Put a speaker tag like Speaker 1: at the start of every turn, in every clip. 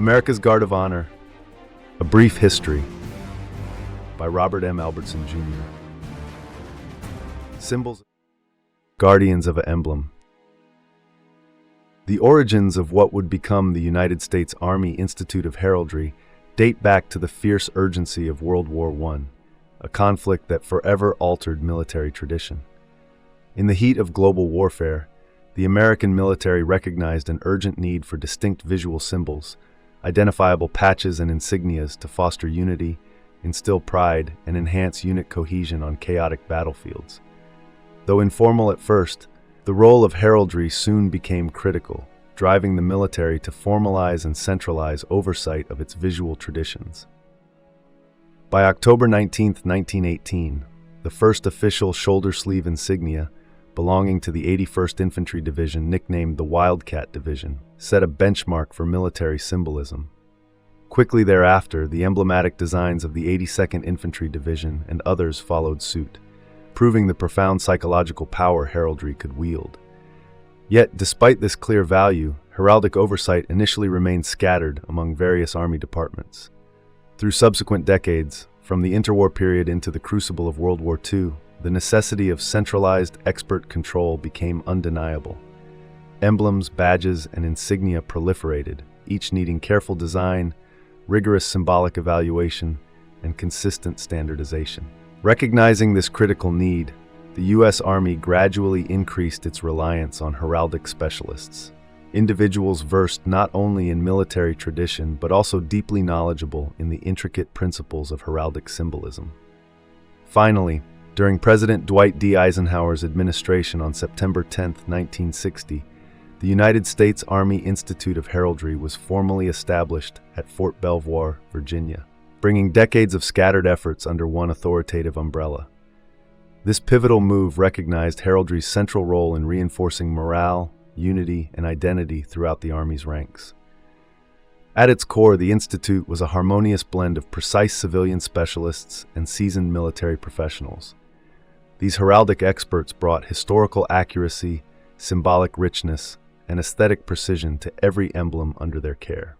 Speaker 1: America's Guard of Honor, A Brief History by Robert M. Albertson, Jr. Symbols, Guardians of an Emblem. The origins of what would become the United States Army Institute of Heraldry date back to the fierce urgency of World War I, a conflict that forever altered military tradition. In the heat of global warfare, the American military recognized an urgent need for distinct visual symbols, identifiable patches and insignias to foster unity, instill pride, and enhance unit cohesion on chaotic battlefields. Though informal at first, the role of heraldry soon became critical, driving the military to formalize and centralize oversight of its visual traditions. By October 19, 1918, the first official shoulder-sleeve insignia, belonging to the 81st Infantry Division, nicknamed the Wildcat Division, set a benchmark for military symbolism. Quickly thereafter, the emblematic designs of the 82nd Infantry Division and others followed suit, proving the profound psychological power heraldry could wield. Yet, despite this clear value, heraldic oversight initially remained scattered among various Army departments. Through subsequent decades, from the interwar period into the crucible of World War II, the necessity of centralized expert control became undeniable. Emblems, badges, and insignia proliferated, each needing careful design, rigorous symbolic evaluation, and consistent standardization. Recognizing this critical need, the U.S. Army gradually increased its reliance on heraldic specialists, individuals versed not only in military tradition but also deeply knowledgeable in the intricate principles of heraldic symbolism. Finally, during President Dwight D. Eisenhower's administration on September 10, 1960, the United States Army Institute of Heraldry was formally established at Fort Belvoir, Virginia, bringing decades of scattered efforts under one authoritative umbrella. This pivotal move recognized heraldry's central role in reinforcing morale, unity, and identity throughout the Army's ranks. At its core, the Institute was a harmonious blend of precise civilian specialists and seasoned military professionals. These heraldic experts brought historical accuracy, symbolic richness, and aesthetic precision to every emblem under their care.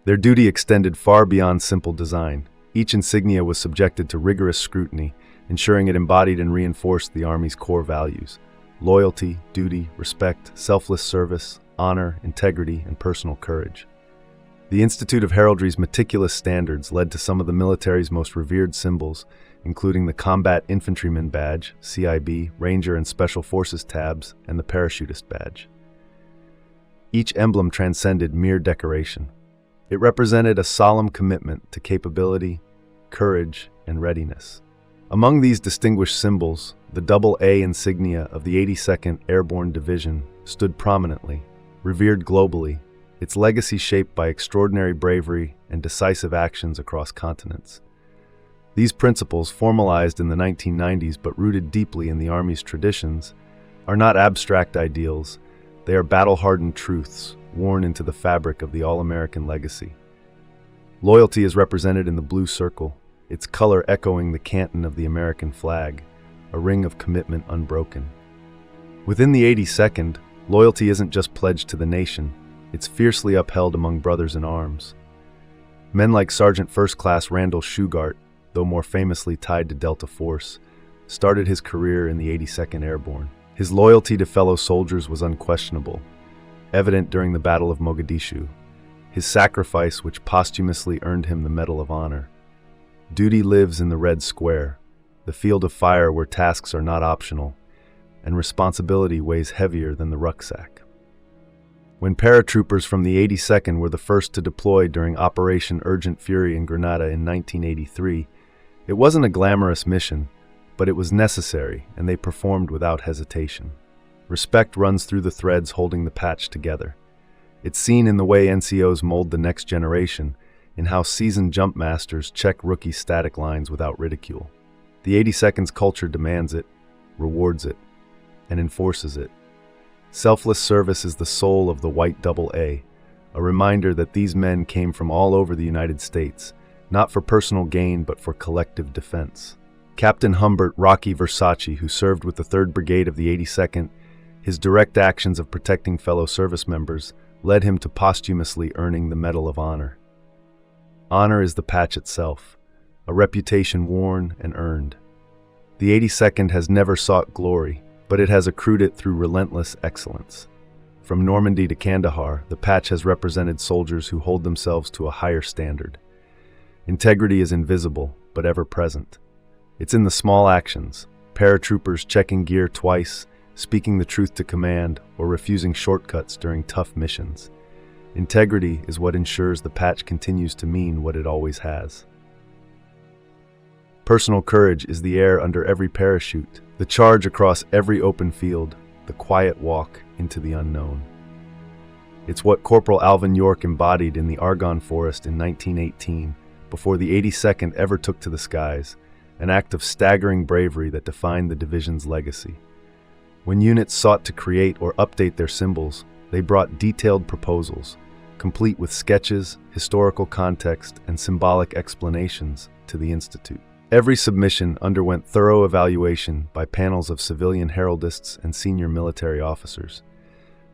Speaker 1: Their duty extended far beyond simple design. Each insignia was subjected to rigorous scrutiny, ensuring it embodied and reinforced the Army's core values: loyalty, duty, respect, selfless service, honor, integrity, and personal courage. The Institute of Heraldry's meticulous standards led to some of the military's most revered symbols, including the Combat Infantryman Badge, CIB, Ranger and Special Forces tabs, and the Parachutist Badge. Each emblem transcended mere decoration. It represented a solemn commitment to capability, courage, and readiness. Among these distinguished symbols, the AA insignia of the 82nd Airborne Division stood prominently, revered globally, its legacy shaped by extraordinary bravery and decisive actions across continents. These principles, formalized in the 1990s but rooted deeply in the Army's traditions, are not abstract ideals. They are battle-hardened truths worn into the fabric of the all-American legacy. Loyalty is represented in the blue circle, its color echoing the canton of the American flag, a ring of commitment unbroken. Within the 82nd, loyalty isn't just pledged to the nation, it's fiercely upheld among brothers in arms. Men like Sergeant First Class Randall Shugart, though more famously tied to Delta Force, started his career in the 82nd Airborne. His loyalty to fellow soldiers was unquestionable, evident during the Battle of Mogadishu, his sacrifice which posthumously earned him the Medal of Honor. Duty lives in the Red Square, the field of fire where tasks are not optional, and responsibility weighs heavier than the rucksack. When paratroopers from the 82nd were the first to deploy during Operation Urgent Fury in Grenada in 1983, it wasn't a glamorous mission, but it was necessary, and they performed without hesitation. Respect runs through the threads holding the patch together. It's seen in the way NCOs mold the next generation, in how seasoned jump masters check rookie static lines without ridicule. The 82nd's culture demands it, rewards it, and enforces it. Selfless service is the soul of the white AA, a reminder that these men came from all over the United States, not for personal gain but for collective defense. Captain Humbert Rocky Versace, who served with the 3rd Brigade of the 82nd, his direct actions of protecting fellow service members led him to posthumously earning the Medal of Honor. Honor is the patch itself, a reputation worn and earned. The 82nd has never sought glory, but it has accrued it through relentless excellence. From Normandy to Kandahar, the patch has represented soldiers who hold themselves to a higher standard. Integrity is invisible, but ever present. It's in the small actions, paratroopers checking gear twice, speaking the truth to command, or refusing shortcuts during tough missions. Integrity is what ensures the patch continues to mean what it always has. Personal courage is the air under every parachute, the charge across every open field, the quiet walk into the unknown. It's what Corporal Alvin York embodied in the Argonne Forest in 1918, before the 82nd ever took to the skies, an act of staggering bravery that defined the division's legacy. When units sought to create or update their symbols, they brought detailed proposals, complete with sketches, historical context, and symbolic explanations, to the Institute. Every submission underwent thorough evaluation by panels of civilian heraldists and senior military officers.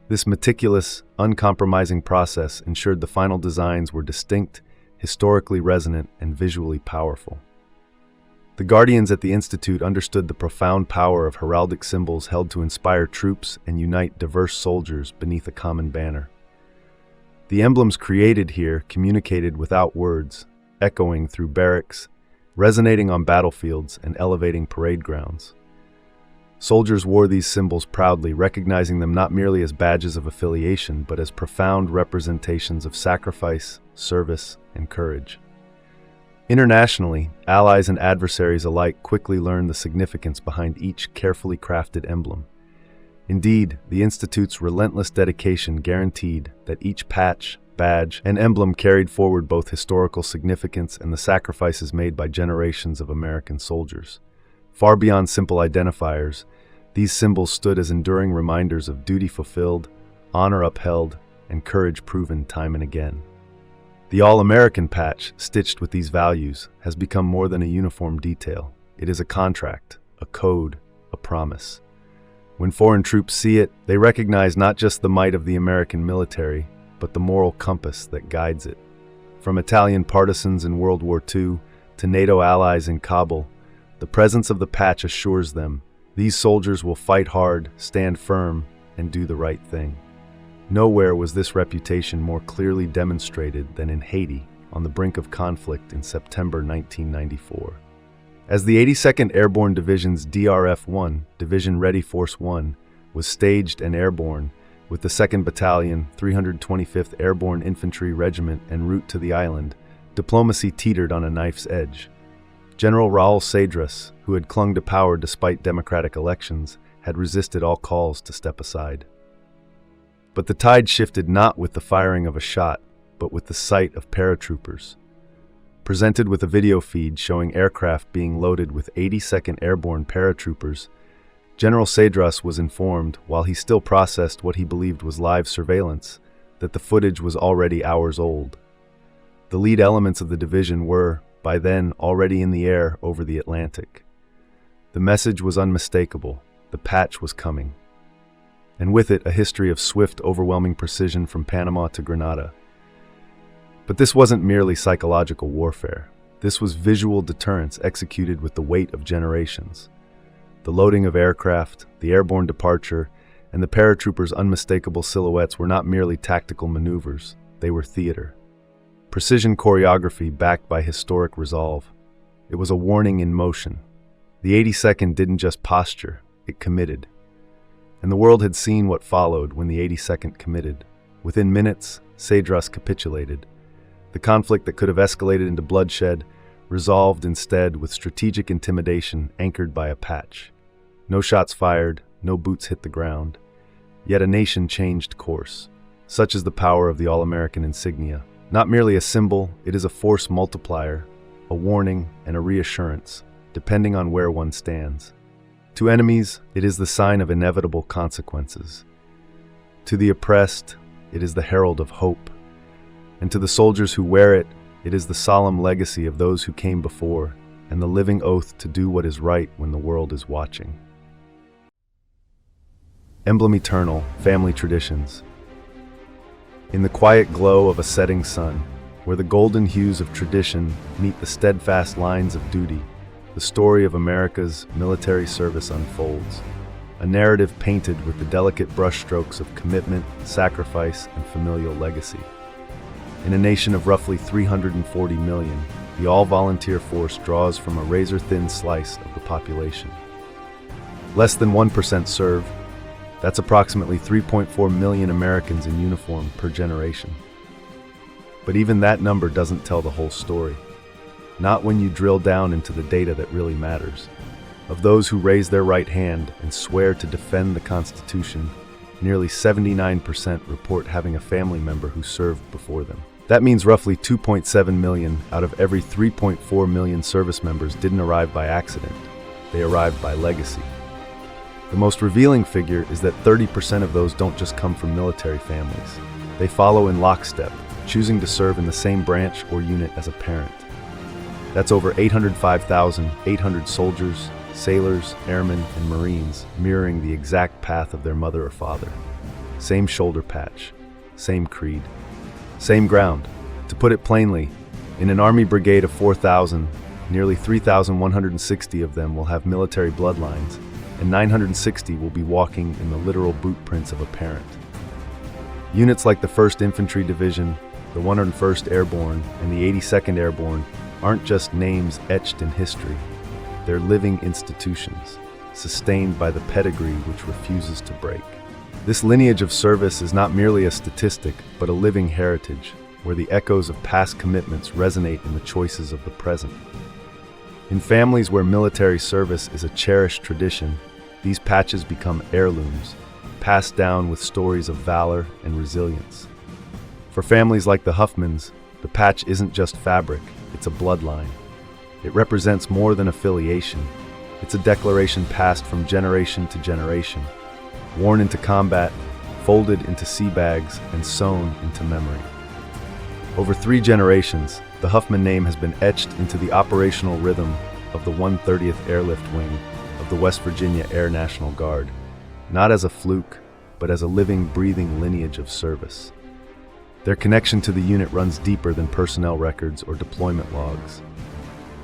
Speaker 1: This meticulous, uncompromising process ensured the final designs were distinct, historically resonant, and visually powerful. The guardians at the Institute understood the profound power of heraldic symbols held to inspire troops and unite diverse soldiers beneath a common banner. The emblems created here communicated without words, echoing through barracks, resonating on battlefields, and elevating parade grounds. Soldiers wore these symbols proudly, recognizing them not merely as badges of affiliation, but as profound representations of sacrifice, service, and courage. Internationally, allies and adversaries alike quickly learned the significance behind each carefully crafted emblem. Indeed, the Institute's relentless dedication guaranteed that each patch, badge, and emblem carried forward both historical significance and the sacrifices made by generations of American soldiers. Far beyond simple identifiers, these symbols stood as enduring reminders of duty fulfilled, honor upheld, and courage proven time and again. The All-American patch, stitched with these values, has become more than a uniform detail. It is a contract, a code, a promise. When foreign troops see it, they recognize not just the might of the American military, but the moral compass that guides it. From Italian partisans in World War II to NATO allies in Kabul, the presence of the patch assures them these soldiers will fight hard, stand firm, and do the right thing. Nowhere was this reputation more clearly demonstrated than in Haiti, on the brink of conflict in September 1994. As the 82nd Airborne Division's DRF-1, Division Ready Force 1, was staged and airborne, with the 2nd Battalion, 325th Airborne Infantry Regiment en route to the island, diplomacy teetered on a knife's edge. General Raul Cedras, who had clung to power despite democratic elections, had resisted all calls to step aside. But the tide shifted not with the firing of a shot, but with the sight of paratroopers. Presented with a video feed showing aircraft being loaded with 82nd Airborne paratroopers, General Cedras was informed, while he still processed what he believed was live surveillance, that the footage was already hours old. The lead elements of the division were, by then, already in the air over the Atlantic. The message was unmistakable. The patch was coming. And with it, a history of swift, overwhelming precision from Panama to Grenada. But this wasn't merely psychological warfare. This was visual deterrence executed with the weight of generations. The loading of aircraft, the airborne departure, and the paratroopers' unmistakable silhouettes were not merely tactical maneuvers. They were theater. Precision choreography backed by historic resolve. It was a warning in motion. The 82nd didn't just posture, it committed. And the world had seen what followed when the 82nd committed. Within minutes, Cedras capitulated. The conflict that could have escalated into bloodshed resolved instead with strategic intimidation anchored by a patch. No shots fired, no boots hit the ground. Yet a nation changed course. Such is the power of the All-American insignia. Not merely a symbol, it is a force multiplier, a warning and a reassurance, depending on where one stands. To enemies, it is the sign of inevitable consequences. To the oppressed, it is the herald of hope. And to the soldiers who wear it, it is the solemn legacy of those who came before, and the living oath to do what is right when the world is watching. Emblem Eternal, Family Traditions. In the quiet glow of a setting sun, where the golden hues of tradition meet the steadfast lines of duty, the story of America's military service unfolds, a narrative painted with the delicate brushstrokes of commitment, sacrifice, and familial legacy. In a nation of roughly 340 million, the all-volunteer force draws from a razor-thin slice of the population. Less than 1% serve. That's approximately 3.4 million Americans in uniform per generation. But even that number doesn't tell the whole story. Not when you drill down into the data that really matters. Of those who raise their right hand and swear to defend the Constitution, nearly 79% report having a family member who served before them. That means roughly 2.7 million out of every 3.4 million service members didn't arrive by accident. They arrived by legacy. The most revealing figure is that 30% of those don't just come from military families. They follow in lockstep, choosing to serve in the same branch or unit as a parent. That's over 805,800 soldiers, sailors, airmen, and Marines mirroring the exact path of their mother or father. Same shoulder patch, same creed, same ground. To put it plainly, in an Army brigade of 4,000, nearly 3,160 of them will have military bloodlines, and 960 will be walking in the literal boot prints of a parent. Units like the 1st Infantry Division, the 101st Airborne, and the 82nd Airborne aren't just names etched in history. They're living institutions, sustained by the pedigree which refuses to break. This lineage of service is not merely a statistic, but a living heritage, where the echoes of past commitments resonate in the choices of the present. In families where military service is a cherished tradition, these patches become heirlooms, passed down with stories of valor and resilience. For families like the Huffmans, the patch isn't just fabric, it's a bloodline. It represents more than affiliation. It's a declaration passed from generation to generation, worn into combat, folded into sea bags, and sewn into memory. Over 3 generations, the Huffman name has been etched into the operational rhythm of the 130th Airlift Wing of the West Virginia Air National Guard, not as a fluke, but as a living, breathing lineage of service. Their connection to the unit runs deeper than personnel records or deployment logs.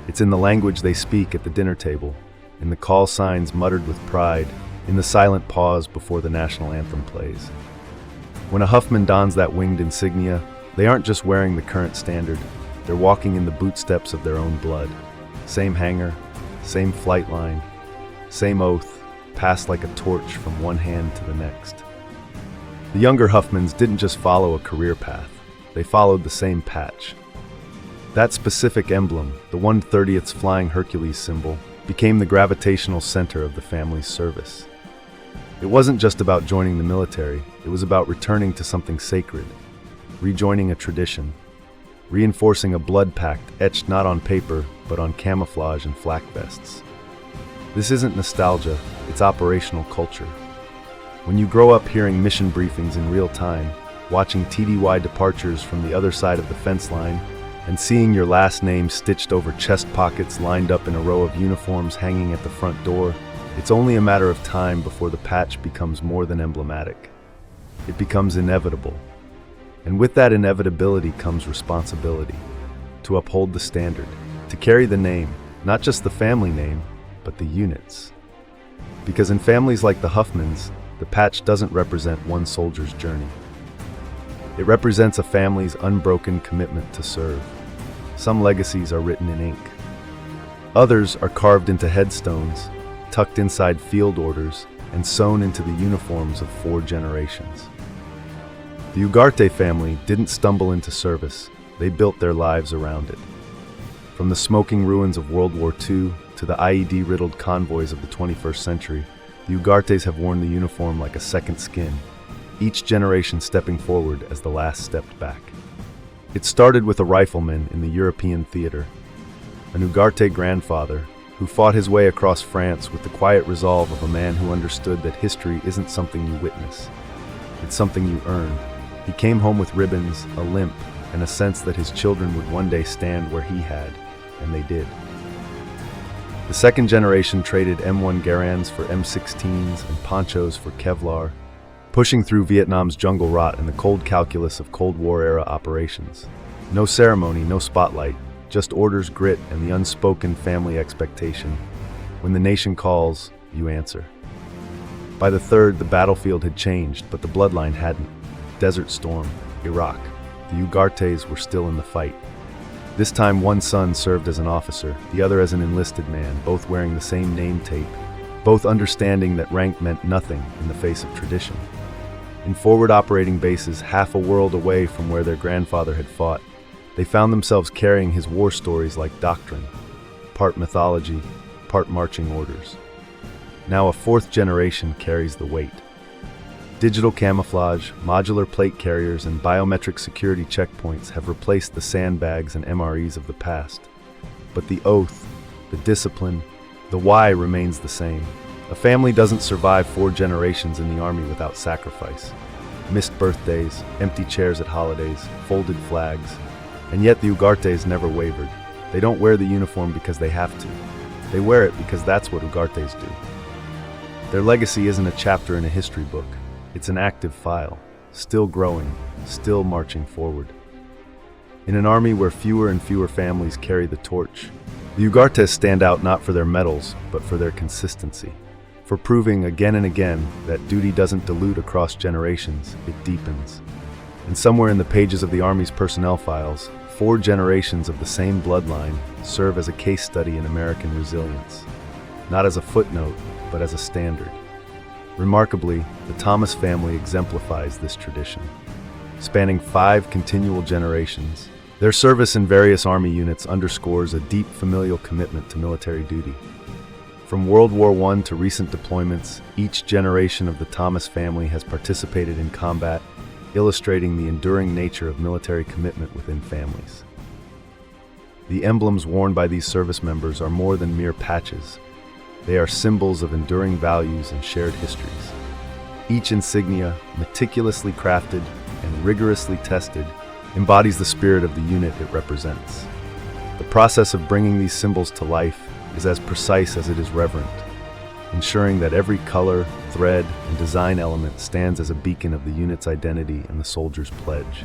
Speaker 1: It's in the language they speak at the dinner table, in the call signs muttered with pride, in the silent pause before the national anthem plays. When a Huffman dons that winged insignia, they aren't just wearing the current standard, they're walking in the bootsteps of their own blood. Same hangar, same flight line, same oath, passed like a torch from one hand to the next. The younger Huffmans didn't just follow a career path, they followed the same patch. That specific emblem, the 130th's Flying Hercules symbol, became the gravitational center of the family's service. It wasn't just about joining the military, it was about returning to something sacred, rejoining a tradition, reinforcing a blood pact etched not on paper, but on camouflage and flak vests. This isn't nostalgia, it's operational culture. When you grow up hearing mission briefings in real time, watching TDY departures from the other side of the fence line, and seeing your last name stitched over chest pockets lined up in a row of uniforms hanging at the front door, it's only a matter of time before the patch becomes more than emblematic. It becomes inevitable. And with that inevitability comes responsibility, to uphold the standard, to carry the name, not just the family name, but the units. Because in families like the Huffmans, the patch doesn't represent one soldier's journey. It represents a family's unbroken commitment to serve. Some legacies are written in ink. Others are carved into headstones, tucked inside field orders, and sewn into the uniforms of 4 generations. The Ugarte family didn't stumble into service, they built their lives around it. From the smoking ruins of World War II to the IED-riddled convoys of the 21st century, the Ugartes have worn the uniform like a second skin, each generation stepping forward as the last stepped back. It started with a rifleman in the European theater, an Ugarte grandfather who fought his way across France with the quiet resolve of a man who understood that history isn't something you witness, it's something you earn. He came home with ribbons, a limp, and a sense that his children would one day stand where he had, and they did. The second generation traded M1 Garands for M16s and ponchos for Kevlar, pushing through Vietnam's jungle rot and the cold calculus of Cold War-era operations. No ceremony, no spotlight, just orders, grit, and the unspoken family expectation. When the nation calls, you answer. By the third, the battlefield had changed, but the bloodline hadn't. Desert Storm, Iraq. The Ugartes were still in the fight. This time, one son served as an officer, the other as an enlisted man, both wearing the same name tape, both understanding that rank meant nothing in the face of tradition. In forward operating bases half a world away from where their grandfather had fought, they found themselves carrying his war stories like doctrine, part mythology, part marching orders. Now a fourth generation carries the weight. Digital camouflage, modular plate carriers, and biometric security checkpoints have replaced the sandbags and MREs of the past. But the oath, the discipline, the why remains the same. A family doesn't survive 4 generations in the army without sacrifice. Missed birthdays, empty chairs at holidays, folded flags. And yet the Ugartes never wavered. They don't wear the uniform because they have to. They wear it because that's what Ugartes do. Their legacy isn't a chapter in a history book. It's an active file, still growing, still marching forward. In an army where fewer and fewer families carry the torch, the Ugartes stand out not for their medals, but for their consistency. For proving again and again that duty doesn't dilute across generations, it deepens. And somewhere in the pages of the Army's personnel files, 4 generations of the same bloodline serve as a case study in American resilience. Not as a footnote, but as a standard. Remarkably, the Thomas family exemplifies this tradition. Spanning 5 continual generations, their service in various Army units underscores a deep familial commitment to military duty. From World War I to recent deployments, each generation of the Thomas family has participated in combat, illustrating the enduring nature of military commitment within families. The emblems worn by these service members are more than mere patches. They are symbols of enduring values and shared histories. Each insignia, meticulously crafted and rigorously tested, embodies the spirit of the unit it represents. The process of bringing these symbols to life is as precise as it is reverent, ensuring that every color, thread, and design element stands as a beacon of the unit's identity and the soldier's pledge.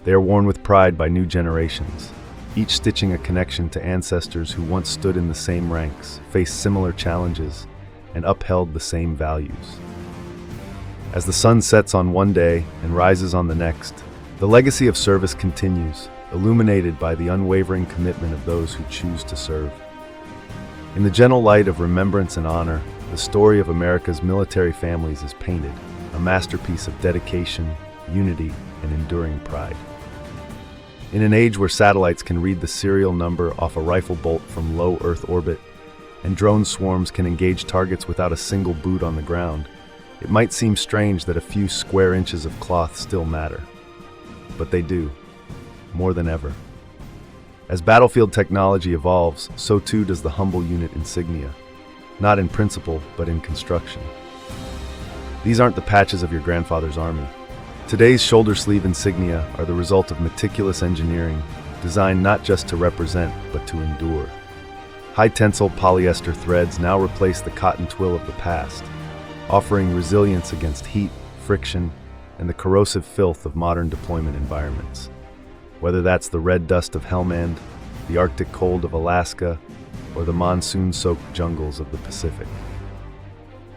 Speaker 1: They are worn with pride by new generations, each stitching a connection to ancestors who once stood in the same ranks, faced similar challenges, and upheld the same values. As the sun sets on one day and rises on the next, the legacy of service continues, illuminated by the unwavering commitment of those who choose to serve. In the gentle light of remembrance and honor, the story of America's military families is painted, a masterpiece of dedication, unity, and enduring pride. In an age where satellites can read the serial number off a rifle bolt from low Earth orbit, and drone swarms can engage targets without a single boot on the ground, it might seem strange that a few square inches of cloth still matter. But they do, more than ever. As battlefield technology evolves, so too does the humble unit insignia, not in principle, but in construction. These aren't the patches of your grandfather's army. Today's shoulder sleeve insignia are the result of meticulous engineering, designed not just to represent, but to endure. High-tensile polyester threads now replace the cotton twill of the past, offering resilience against heat, friction, and the corrosive filth of modern deployment environments. Whether that's the red dust of Helmand, the Arctic cold of Alaska, or the monsoon-soaked jungles of the Pacific.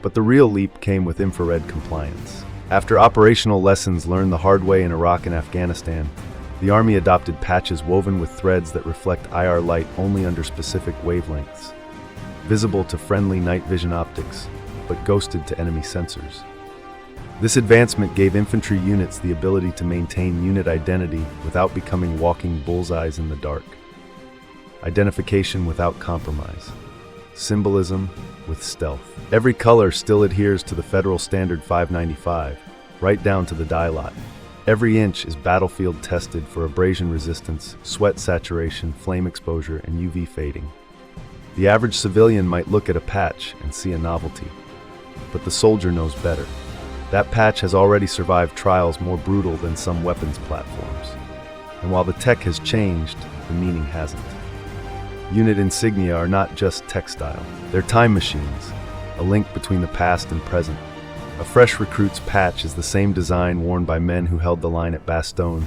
Speaker 1: But the real leap came with infrared compliance. After operational lessons learned the hard way in Iraq and Afghanistan, the Army adopted patches woven with threads that reflect IR light only under specific wavelengths, visible to friendly night vision optics, but ghosted to enemy sensors. This advancement gave infantry units the ability to maintain unit identity without becoming walking bullseyes in the dark. Identification without compromise. Symbolism with stealth. Every color still adheres to the Federal Standard 595, right down to the dye lot. Every inch is battlefield tested for abrasion resistance, sweat saturation, flame exposure, and UV fading. The average civilian might look at a patch and see a novelty, but the soldier knows better. That patch has already survived trials more brutal than some weapons platforms. And while the tech has changed, the meaning hasn't. Unit insignia are not just textile. They're time machines, a link between the past and present. A fresh recruit's patch is the same design worn by men who held the line at Bastogne,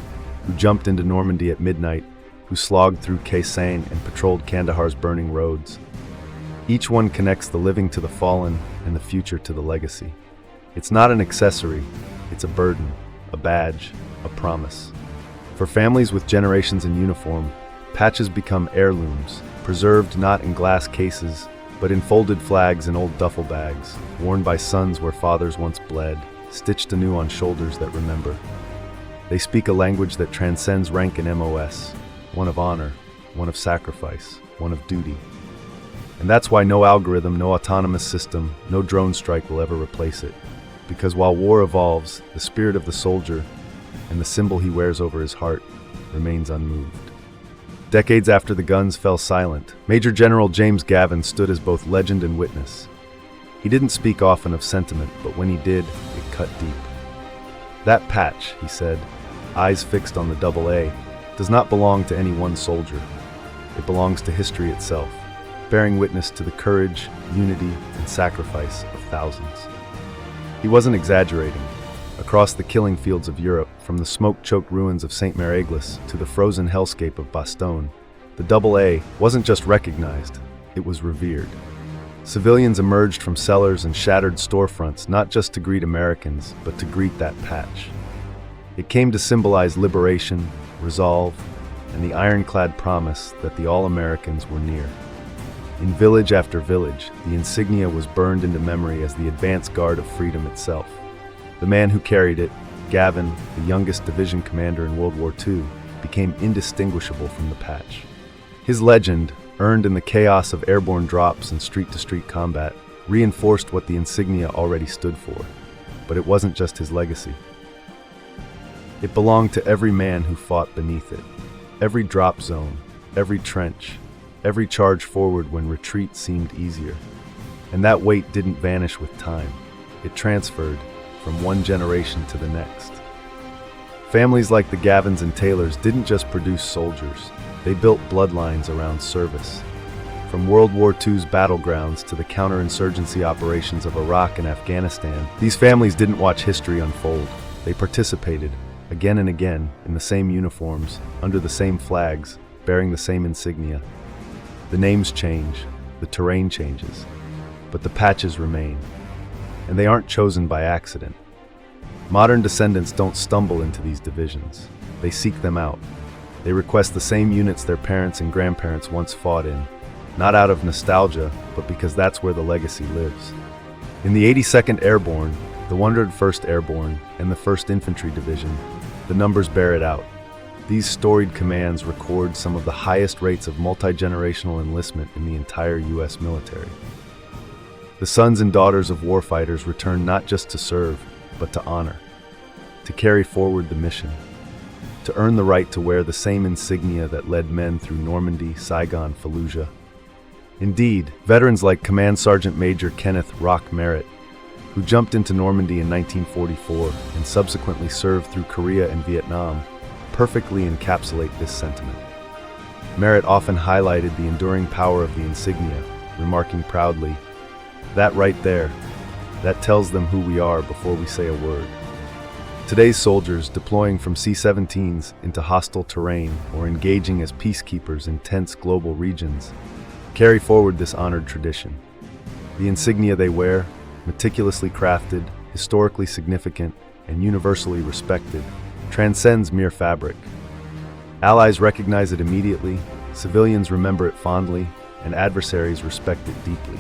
Speaker 1: who jumped into Normandy at midnight, who slogged through Quai and patrolled Kandahar's burning roads. Each one connects the living to the fallen and the future to the legacy. It's not an accessory, it's a burden, a badge, a promise. For families with generations in uniform, patches become heirlooms, preserved not in glass cases, but in folded flags and old duffel bags, worn by sons where fathers once bled, stitched anew on shoulders that remember. They speak a language that transcends rank and MOS, one of honor, one of sacrifice, one of duty. And that's why no algorithm, no autonomous system, no drone strike will ever replace it. Because while war evolves, the spirit of the soldier and the symbol he wears over his heart remains unmoved. Decades after the guns fell silent, Major General James Gavin stood as both legend and witness. He didn't speak often of sentiment, but when he did, it cut deep. That patch, he said, eyes fixed on the AA, does not belong to any one soldier. It belongs to history itself, bearing witness to the courage, unity, and sacrifice of thousands. He wasn't exaggerating. Across the killing fields of Europe, from the smoke-choked ruins of St. Mère-Église to the frozen hellscape of Bastogne, the AA wasn't just recognized, it was revered. Civilians emerged from cellars and shattered storefronts not just to greet Americans, but to greet that patch. It came to symbolize liberation, resolve, and the ironclad promise that the All-Americans were near. In village after village, the insignia was burned into memory as the advance guard of freedom itself. The man who carried it, Gavin, the youngest division commander in World War II, became indistinguishable from the patch. His legend, earned in the chaos of airborne drops and street-to-street combat, reinforced what the insignia already stood for. But it wasn't just his legacy. It belonged to every man who fought beneath it. Every drop zone, every trench, every charge forward when retreat seemed easier. And that weight didn't vanish with time. It transferred from one generation to the next. Families like the Gavins and Taylors didn't just produce soldiers, they built bloodlines around service. From World War II's battlegrounds to the counterinsurgency operations of Iraq and Afghanistan, these families didn't watch history unfold. They participated, again and again, in the same uniforms, under the same flags, bearing the same insignia. The names change, the terrain changes, but the patches remain. And they aren't chosen by accident. Modern descendants don't stumble into these divisions. They seek them out. They request the same units their parents and grandparents once fought in, not out of nostalgia, but because that's where the legacy lives. In the 82nd Airborne, the 101st Airborne, and the 1st Infantry Division, the numbers bear it out. These storied commands record some of the highest rates of multi-generational enlistment in the entire U.S. military. The sons and daughters of warfighters return not just to serve, but to honor, to carry forward the mission, to earn the right to wear the same insignia that led men through Normandy, Saigon, Fallujah. Indeed, veterans like Command Sergeant Major Kenneth Rock Merritt, who jumped into Normandy in 1944 and subsequently served through Korea and Vietnam, perfectly encapsulate this sentiment. Merritt often highlighted the enduring power of the insignia, remarking proudly, "That right there, that tells them who we are before we say a word." Today's soldiers, deploying from C-17s into hostile terrain or engaging as peacekeepers in tense global regions, carry forward this honored tradition. The insignia they wear, meticulously crafted, historically significant, and universally respected, transcends mere fabric. Allies recognize it immediately, civilians remember it fondly, and adversaries respect it deeply.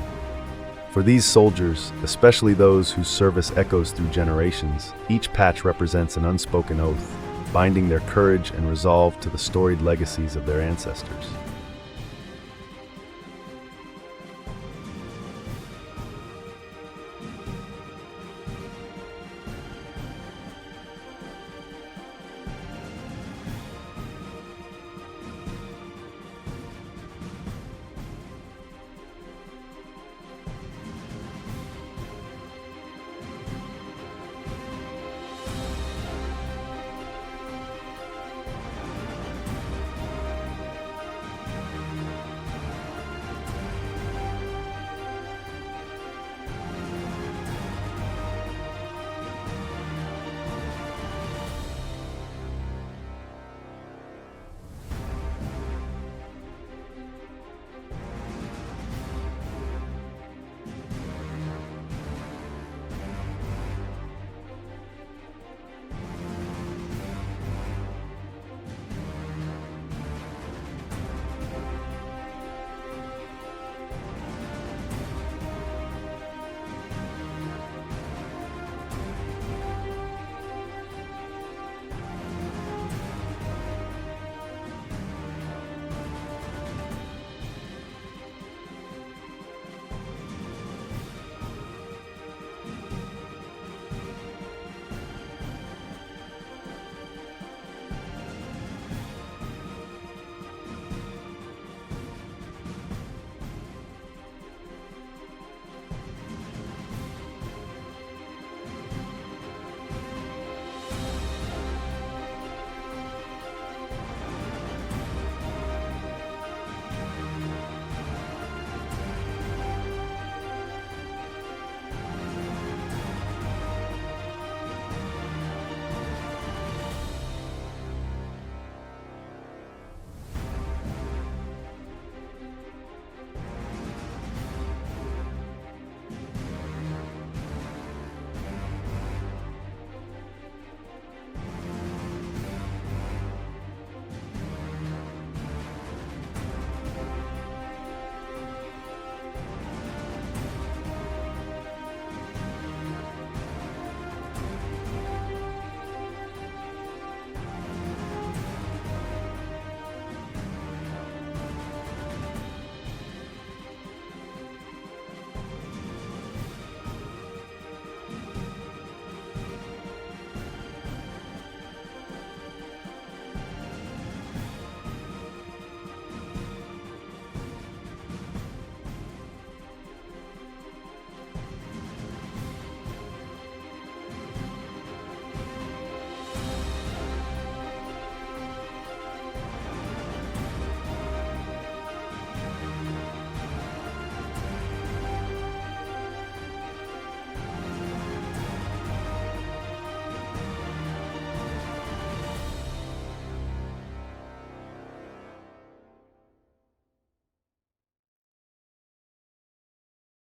Speaker 1: For these soldiers, especially those whose service echoes through generations, each patch represents an unspoken oath, binding their courage and resolve to the storied legacies of their ancestors.